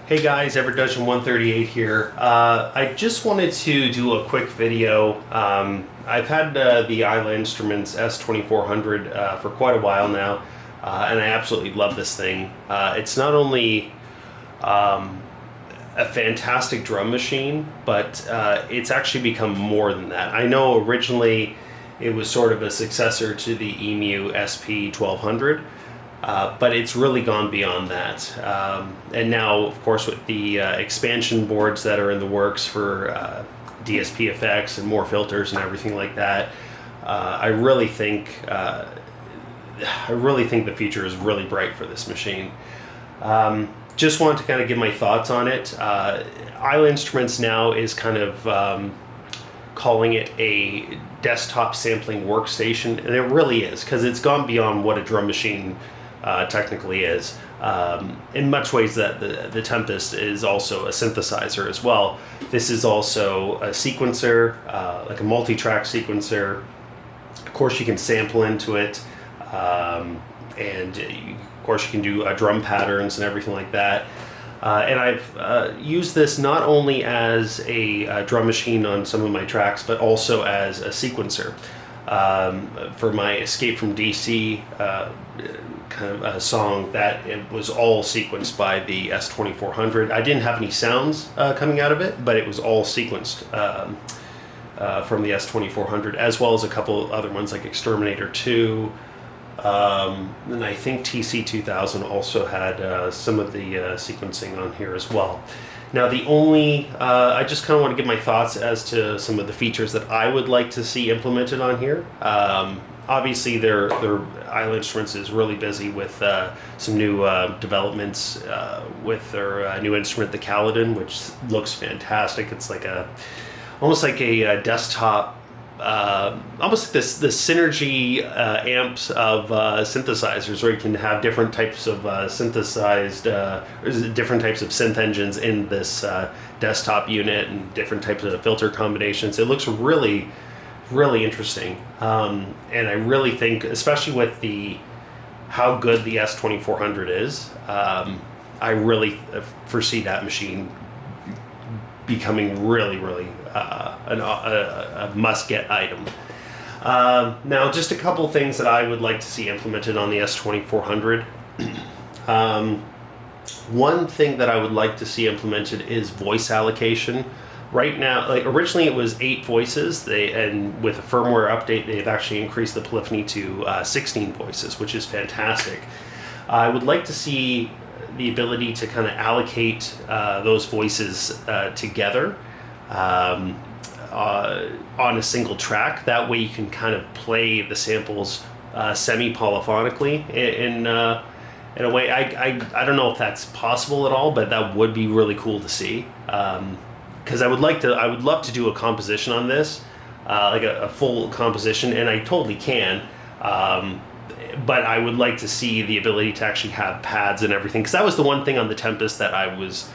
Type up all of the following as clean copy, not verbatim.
Hey guys, EverDudgeon138 here. I just wanted to do a quick video. I've had the ISLA Instruments S2400 for quite a while now, and I absolutely love this thing. It's not only a fantastic drum machine, but it's actually become more than that. I know originally it was sort of a successor to the EMU SP1200. But it's really gone beyond that. And now, of course, with the expansion boards that are in the works for DSP effects and more filters and everything like that, I really think the future is really bright for this machine. Just wanted to kind of give my thoughts on it. ISLA Instruments now is kind of calling it a desktop sampling workstation, and it really is, because it's gone beyond what a drum machine technically is. In much ways that the Tempest is also a synthesizer as well. This is also a sequencer, like a multi-track sequencer. Of course you can sample into it, and of course you can do drum patterns and everything like that. And I've used this not only as a drum machine on some of my tracks, but also as a sequencer. For my Escape from DC kind of a song, that it was all sequenced by the S2400. I didn't have any sounds coming out of it, but it was all sequenced from the S2400, as well as a couple other ones like Exterminator 2, and I think TC2000 also had some of the sequencing on here as well. Now the only, I just kind of want to give my thoughts as to some of the features that I would like to see implemented on here. Obviously their ISLA Instruments is really busy with some new developments with their new instrument, the Caledon, which looks fantastic. It's like almost like a desktop, almost like the synergy amps of synthesizers, where you can have different types of synthesized, different types of synth engines in this desktop unit, and different types of filter combinations. It looks really interesting, and I really think, especially with how good the S2400 is, I really foresee that machine becoming really a must-get item. Now, just a couple things that I would like to see implemented on the S2400. One thing that I would like to see implemented is voice allocation. Right now, like originally it was 8 voices, and with a firmware update they've actually increased the polyphony to 16 voices, which is fantastic. I would like to see the ability to kind of allocate those voices together on a single track. That way you can kind of play the samples semi-polyphonically in a way. I don't know if that's possible at all, but that would be really cool to see. Because I would love to do a composition on this, like a full composition, and I totally can. But I would like to see the ability to actually have pads and everything, because that was the one thing on the Tempest that I was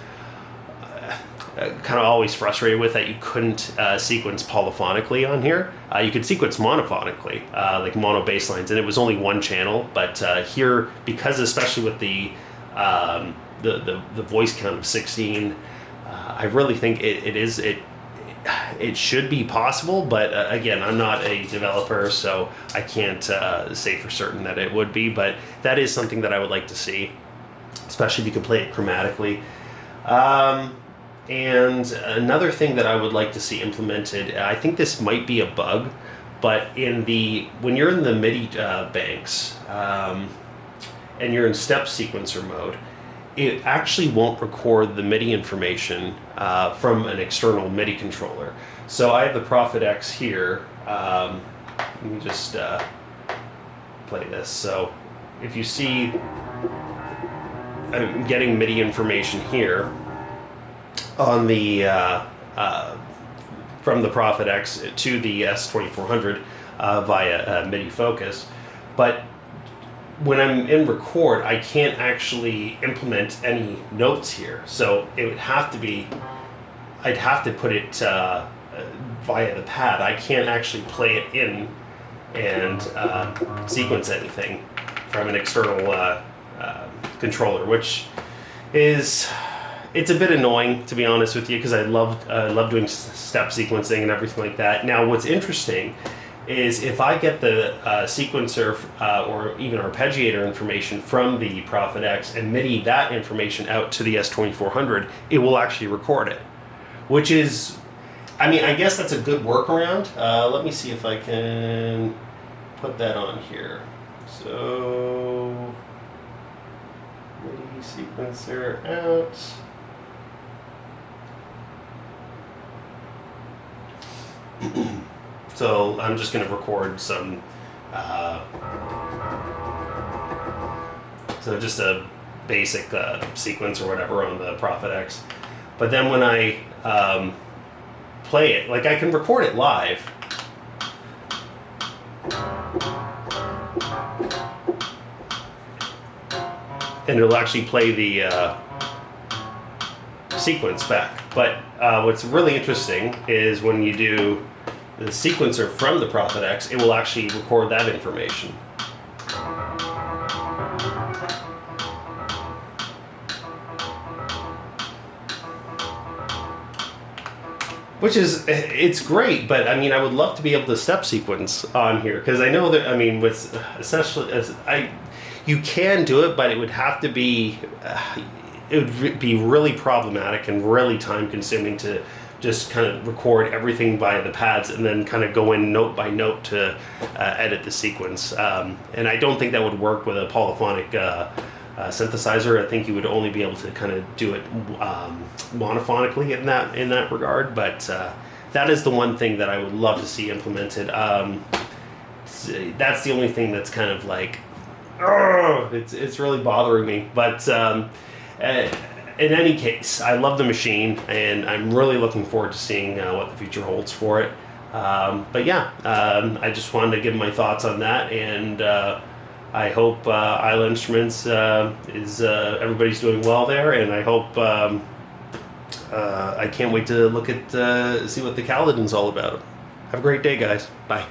kind of always frustrated with, that you couldn't sequence polyphonically on here. You could sequence monophonically, like mono bass lines, and it was only one channel. But here, because especially with the voice count of 16, I really think it should be possible, but again, I'm not a developer, so I can't say for certain that it would be, but that is something that I would like to see, especially if you could play it chromatically. And another thing that I would like to see implemented, I think this might be a bug, but when you're in the MIDI banks, and you're in step sequencer mode, it actually won't record the MIDI information from an external MIDI controller. So I have the Prophet X here. Let me just play this. So if you see, I'm getting MIDI information here on the from the Prophet X to the S2400 via MIDI Focus, but when I'm in record, I can't actually implement any notes here. So it would have to be, I'd have to put it via the pad. I can't actually play it in and sequence anything from an external controller, which is it's a bit annoying, to be honest with you, because I love doing step sequencing and everything like that. Now, what's interesting is if I get the sequencer or even arpeggiator information from the Prophet X and MIDI that information out to the S2400, it will actually record it, which is, I mean, I guess that's a good workaround. Let me see if I can put that on here. So, MIDI sequencer out. So I'm just going to record some, so just a basic sequence or whatever on the Prophet X. But then when I play it, like I can record it live. And it'll actually play the sequence back. But what's really interesting is when you do the sequencer from the Prophet X, it will actually record that information. Which is, it's great, but I mean, I would love to be able to step sequence on here, because I know that, I mean, with essentially, you can do it, but it would have to be, it would be really problematic and really time consuming to just kind of record everything by the pads and then kind of go in note by note to edit the sequence. And I don't think that would work with a polyphonic synthesizer. I think you would only be able to kind of do it monophonically in that regard. But that is the one thing that I would love to see implemented. That's the only thing that's kind of like, it's really bothering me. But in any case, I love the machine, and I'm really looking forward to seeing what the future holds for it. But yeah, I just wanted to give my thoughts on that, and I hope ISLA Instruments is everybody's doing well there, and I hope I can't wait to look at see what the Caledon's all about. Have a great day, guys. Bye.